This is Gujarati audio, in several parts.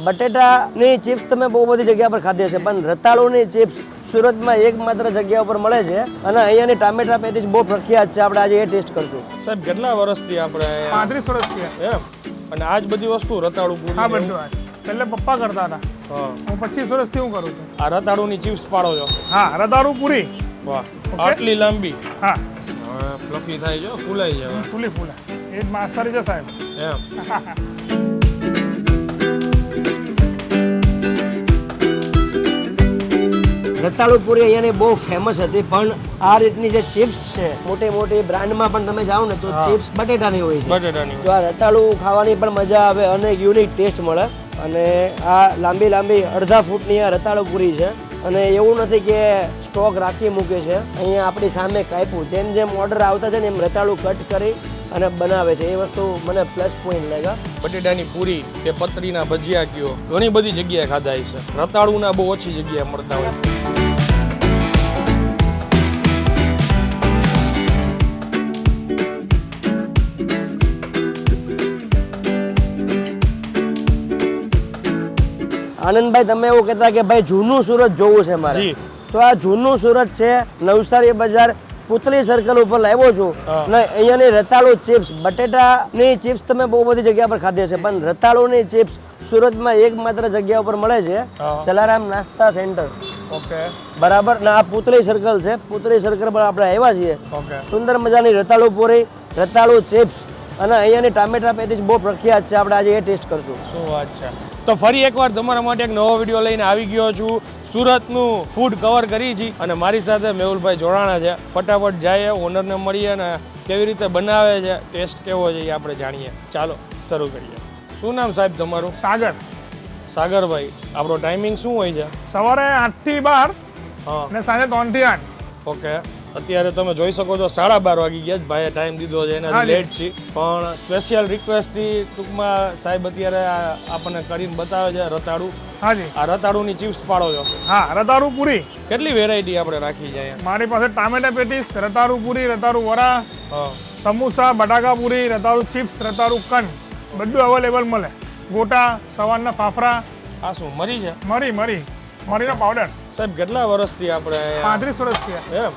બટેટાની ચિપ્સ તમે બહુ બધી જગ્યા પર ખાધી હશે, પણ રતાળુની ચિપ્સ સુરતમાં એકમાત્ર જગ્યા ઉપર મળે છે અને અહીંયાની ટામેટા પેટીસ બહુ પ્રખ્યાત છે. આપણે આજે એ ટેસ્ટ કરશું. સાહેબ કેટલા વર્ષથી આપણે 35 વર્ષથી એમ અને આજ બધી વસ્તુ રતાળુ પૂરી હા બધું આ પહેલે પપ્પા કરતા હતા. હા હું 25 વર્ષથી હું કરું છું. આ રતાળુની ચિપ્સ પાડો છો? હા રતાળુ પૂરી. વાહ આટલી લાંબી. હા હવે ફ્લફી થાય છે, ફૂલાઈ જાય ફૂલી ફૂલા એ જ માસ્તરી છે સાહેબ. એમ. રતાળુ પૂરી અહીંયાની બહુ ફેમસ હતી, પણ આ રીતની જે ચિપ્સ છે મોટી મોટી બ્રાન્ડમાં પણ તમે જાઓ ને તો ચિપ્સ બટેટાની હોય છે. બટેટાની. તો આ રતાળુ ખાવાની પણ મજા આવે અને એક યુનિક ટેસ્ટ મળે. અને આ લાંબી લાંબી અડધા ફૂટની આ રતાળુ પૂરી છે અને એવું નથી કે સ્ટોક રાખી મૂકે છે. અહીંયા આપણી સામે કાપ્યું, જેમ જેમ ઓર્ડર આવતા છે ને એમ રતાળુ કટ કરી અને બનાવે છે. એ વસ્તુ મને પ્લસ પોઈન્ટ લાગ્યા. બટેટાની પૂરી કે પતરીના ભજીયા કયો ઘણી બધી જગ્યાએ ખાધા છે. રતાળુના બહુ ઓછી જગ્યાએ મળતા હોય. આનંદભાઈ, તમે એવું કહેતા કે ભાઈ જૂનું સુરત જોવું છે મારે, તો આ જૂનું સુરત છે. નવસારી બજાર પુતળી સર્કલ ઉપર લાવ્યો છું ને અહીંયાની રતાળુ ચિપ્સ, બટેટાની ચિપ્સ તમે બહુ બધી જગ્યા પર ખાધી હશે, પણ રતાળુની ચિપ્સ સુરતમાં એકમાત્ર જગ્યા ઉપર મળે છે, જલારામ નાસ્તા સેન્ટર. ઓકે બરાબર. ને આ પુતળી સર્કલ છે, પુતળી સર્કલ પર આપણે આવ્યા છીએ. ઓકે. સુંદર મજાની રતાળુ પૂરી, રતાળુ ચિપ્સ અને અહીંયાની ટામેટા પેટીસ બહુ પ્રખ્યાત છે. આપણે આજે એ ટેસ્ટ કરશું. શું વાત છે. તો ફરી એકવાર તમારા માટે એક નવો વિડીયો લઈને આવી ગયો છું. સુરતનું ફૂડ કવર કરી છે અને મારી સાથે મેહુલભાઈ જોડાણા છે. ફટાફટ જઈએ, ઓનરને મળીએ અને કેવી રીતે બનાવે છે, ટેસ્ટ કેવો છે એ આપણે જાણીએ. ચાલો શરૂ કરીએ. શું નામ સાહેબ તમારું? સાગર. સાગરભાઈ, આપણો ટાઈમિંગ શું હોય છે? સવારે 8 થી 12 હા અને સાંજે 3 થી 8. ઓકે. અત્યારે તમે જોઈ શકો છો 12:30 વાગી ગયા છે. ભાઈએ ટાઈમ દીધો છે એનાથી લેટ છે, પણ સ્પેશિયલ રિક્વેસ્ટથી ટૂંકમાં સાહેબ અત્યારે આપણને કરીને બતાવે છે રતાળુ. હાજી. આ રતાળુની ચિપ્સ પાડો છો? હા રતાળુ પૂરી. કેટલી વેરાયટી આપણે રાખી છે અહીંયા? મારી પાસે ટામેટા પેટીસ, રતાળુ પૂરી, રતાળુ વડા, હા સમોસા, બટાકા પૂરી, રતાળુ ચિપ્સ, રતાળુ કન બધું અવેલેબલ મળે. ગોટા, સવારના ફાફડા. આ શું મરી છે? મરીનો પાવડર. સાહેબ કેટલા વર્ષથી આપણે 35 વર્ષથી. એમ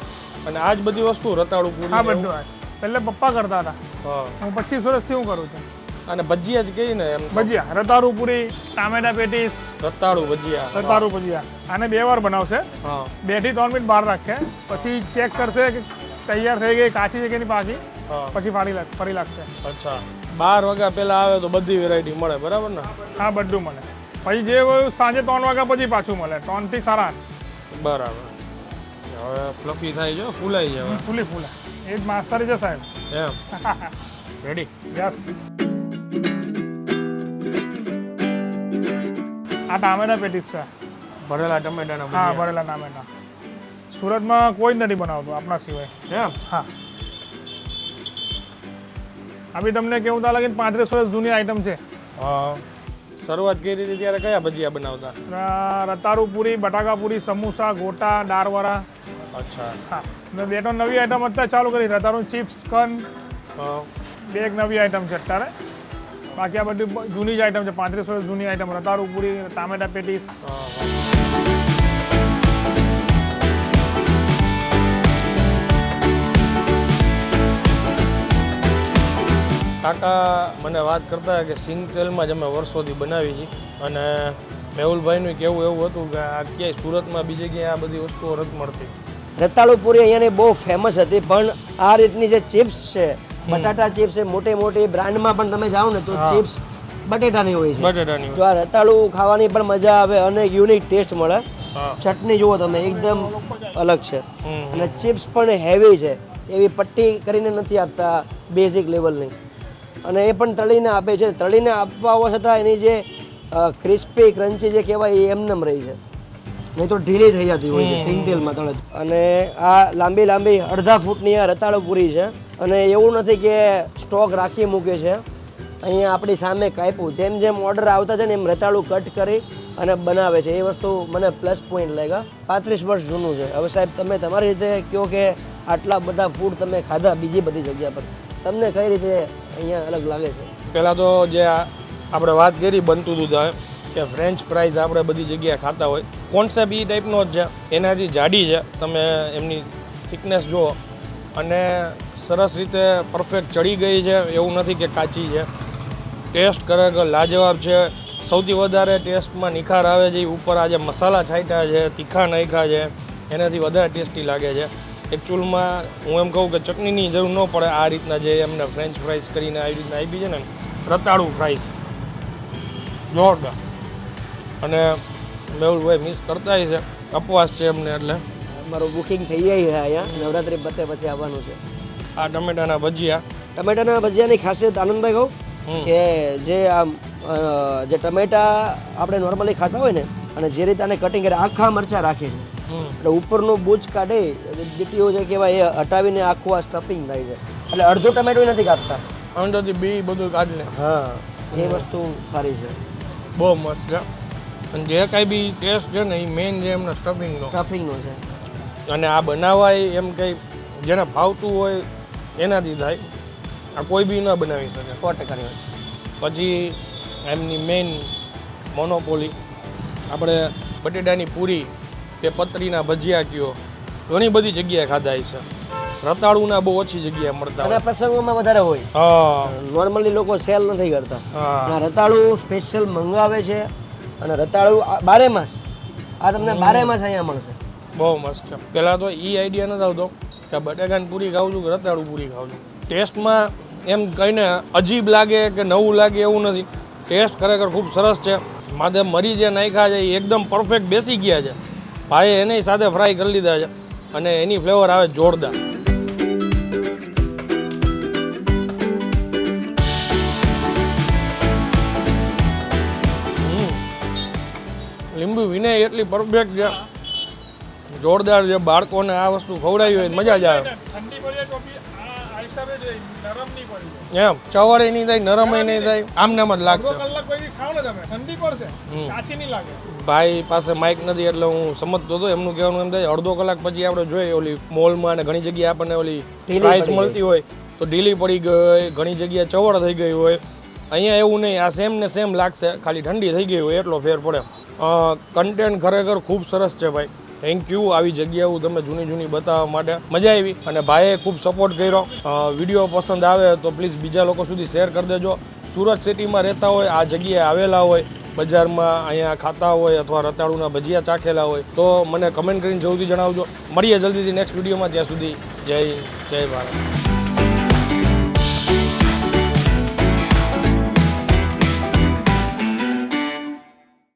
અને આજ બધી વસ્તુ રતાળુ પૂરી? હા બધું આ પહેલે પપ્પા કરતા હતા. હા. હું 25 વર્ષથી હું કરું છું. અને ભજીયા જ કહીએ ને એમ? ભજીયા, રતાળુ પૂરી, ટામેટા પેટીસ, રતાળુ ભજીયા. રતાળુ ભજીયા. આને 2 વાર બનાવશે. હા. 2 થી 3 મિનિટ બહાર રાખશે, પછી ચેક કરશે કે તૈયાર થઈ ગઈ, કાચી છે કે નહીં પાકી, હા. પછી ફરી લાગશે. અચ્છા. 12 વાગ્યા પહેલા આવે તો બધી વેરાયટી મળે, બરાબર ને? હા બધું મળે. પછી જે સાંજે 3 વાગ્યા પછી પાછું મળે, 3 થી 8:30. બરાબર. હવે ફ્લફી થાય છે, ફૂલાઈ જાય. ફૂલી ફૂલા એ જ માસ્તરી છે સાહેબ. એમ. રેડી? યસ. આ ટામેટા પેટીસ છે. ભરેલા ટમેટાના હા ભજીયા. ભરેલા ટામેટા. સુરતમાં કોઈ જ નથી બનાવતું આપણા સિવાય. એમ. હા. આ બી તમને કેવું તા લાગે 35 વર્ષ જૂની આઈટમ છે. હા. શરૂઆત કરી હતી ત્યારે કયા ભજીયા બનાવતા? રતાળુ પૂરી, બટાકા પૂરી, સમોસા, ગોટા, દાળવડા. અચ્છા. હા. અને 2 નવી આઈટમ અત્યારે ચાલુ કરી. રતાળુ ચિપ્સ, કન, હા. 2 એક નવી આઈટમ છે અત્યારે. બાકી આ બધી જૂની જ આઈટમ છે, 35 વર્ષ જૂની આઈટમ. રતાળુ પૂરી, ટામેટા પેટીસ. કાકા મને વાત કરતા કે સિંગ તેલમાં જ અમે વર્ષોથી બનાવી છે અને મેહુલભાઈનું કહેવું એવું હતું કે આ ક્યાંય સુરતમાં બીજે ક્યાંય આ બધી વસ્તુઓ નથી મળતી. રતાળુ પૂરી અહીંયાની બહુ ફેમસ હતી, પણ આ રીતની જે ચિપ્સ છે, બટાટા ચિપ્સ છે, મોટી મોટી બ્રાન્ડમાં પણ તમે જાઓ ને તો ચિપ્સ બટેટાની હોય છે. બટેટાની. તો આ રતાળુ ખાવાની પણ મજા આવે અને એક યુનિક ટેસ્ટ મળે. હા. ચટણી જુઓ તમે, એકદમ અલગ છે. હમ. અને ચિપ્સ પણ હેવી છે, એવી પટ્ટી કરીને નથી આપતા બેઝિક લેવલની, અને એ પણ તળીને આપે છે. તળીને આપવા હોવા છતાં એની જે ક્રિસ્પી ક્રન્ચી જે કહેવાય એ એમનેમ રહી છે, નહીં તો ઢીલી થઈ જતી હોય છે સિંગ તેલમાં તળે. અને આ લાંબી લાંબી અડધા ફૂટની આ રતાળુ પૂરી છે અને એવું નથી કે સ્ટોક રાખી મૂકે છે. અહીંયા આપણી સામે કાપ્યું, જેમ જેમ ઓર્ડર આવતા છે ને એમ રતાળુ કટ કરી અને બનાવે છે. એ વસ્તુ મને પ્લસ પોઈન્ટ લાગ્યા. 35 વર્ષ જૂનું છે. હવે સાહેબ તમે તમારી રીતે કહો કે આટલા બધા ફૂડ તમે ખાધા બીજી બધી જગ્યા પર, તમને કઈ રીતે અહીંયા અલગ લાગે છે? પહેલાં તો જે આપણે વાત કરી બનતું દૂધ કે ફ્રેન્ચ ફ્રાઈઝ આપણે બધી જગ્યાએ ખાતા હોય, કોન્સેપ્ટ એ ટાઈપનો જ છે. એનાથી જાડી છે, તમે એમની થિકનેસ જુઓ, અને સરસ રીતે પરફેક્ટ ચડી ગઈ છે, એવું નથી કે કાચી છે. ટેસ્ટ ખરેખર લાજવાબ છે. સૌથી વધારે ટેસ્ટમાં નિખાર આવે છે એ ઉપર આ જે મસાલા છાંટ્યા છે, તીખા નાખ્યા છે, એનાથી વધારે ટેસ્ટી લાગે છે. એકચ્યુઅલમાં હું એમ કહું કે ચટણીની જરૂર ન પડે. આ રીતના જે એમને ફ્રેન્ચ ફ્રાઈઝ કરીને આવી રીતના આપી છે ને, રતાળું ફ્રાઈઝ જોરદાર. અને મેહુલભાઈ મિસ કરતા છે, અપવાસ છે એમને, એટલે મારું બુકિંગ થઈ જાય છે અહીંયા, નવરાત્રી પતે પછી આવવાનું છે. આ ટમેટાના ભજીયા. ટમેટાના ભજીયાની ખાસિયત આનંદભાઈ કહું કે જે આમ જે ટમેટા આપણે નોર્મલી ખાતા હોય ને, અને જે રીતે આને કટિંગ કરે આખા મરચાં રાખે છે, એટલે ઉપરનું બૂચ કાઢે દીટીઓ જે કહેવાય એ હટાવીને આખું આ સ્ટફિંગ થાય છે, એટલે અડધું ટમેટું નથી કાઢતા, અંદરથી બી બધું કાઢીને. હા, એ વસ્તુ સારી છે. બહુ મસ્ત છે. અને જે કાંઈ બી ટેસ્ટ છે ને એ મેઇન છે એમનો સ્ટફિંગનો. સ્ટફિંગનું છે. અને આ બનાવાય એમ કંઈ જેને ભાવતું હોય એનાથી થાય. આ કોઈ બી ન બનાવી શકે. 100% પછી એમની મેઇન મોનોપોલી, આપણે બટેટાની પૂરી કે પતરીના ભજીયા કયો, ઘણી બધી જગ્યાએ ખાધા છે. રતાળુના બહુ ઓછી જગ્યાએ મળતા અને હોય. પ્રસંગોમાં વધારે હોય. હા નોર્મલી લોકો સેલ નથી કરતા. હા. અને રતાળું સ્પેશિયલ મંગાવે છે, અને રતાળું બારે માસ, આ તમને બારે માસ અહીંયા મળશે. બહુ મસ્ત છે. પહેલાં તો એ આઈડિયા નથી આવતો કે બટેકાની પૂરી ખાઉં છું કે રતાળું પૂરી ખાઉં છું. ટેસ્ટમાં એમ કહીને અજીબ લાગે કે નવું લાગે એવું નથી. ટેસ્ટ ખરેખર ખૂબ સરસ છે. માથે મરી જે નાખ્યા છે એ એકદમ પરફેક્ટ બેસી ગયા છે. ભાઈએ એની સાથે ફ્રાય કરી લીધા છે, અને એની ફ્લેવર આવે જોરદાર. લીંબુ વિનય એટલી પરફેક્ટ છે, જોરદાર છે. બાળકોને આ વસ્તુ ખવડાવી હોય મજા જ આવે. ઠંડી પડે તો બી આ આઈસા બે નરમ નહીં પડી. એમ ચવારે નહીં થાય, નરમય નહીં થાય, આમને આમ જ લાગશે. કલાક પછી ખાવ ને તમે, ઠંડી પડશે, કાચી નહીં લાગે. ભાઈ પાસે માઇક નથી એટલે હું સમજતો હતો. એમનું કહેવાનું એમ થાય અડધો કલાક પછી આપણે જોઈએ ઓલી મોલમાં અને ઘણી જગ્યાએ આપણને ઓલી પ્રાઇસ મળતી હોય તો ઢીલી પડી ગઈ, ઘણી જગ્યાએ ચવડ થઈ ગઈ હોય. અહીંયા એવું નહીં, આ સેમ ને સેમ લાગશે, ખાલી ઠંડી થઈ ગઈ હોય એટલો ફેર પડે. કન્ટેન્ટ ખરેખર ખૂબ સરસ છે ભાઈ. થેન્ક યુ આવી જગ્યાઓ તમે જૂની બતાવવા માટે. મજા આવી, અને ભાઈએ ખૂબ સપોર્ટ કર્યો. વિડીયો પસંદ આવે તો પ્લીઝ બીજા લોકો સુધી શેર કરી દેજો. સુરત સિટીમાં રહેતા હોય, આ જગ્યાએ આવેલા હોય, બજારમાં અહીંયા ખાતા હોય અથવા રતાળુના ભજીયા ચાખેલા હોય તો મને કમેન્ટ કરીને જરૂરથી જણાવજો. મળીએ જલ્દીથી નેક્સ્ટ વિડીયોમાં. ત્યાં સુધી જય ભારત.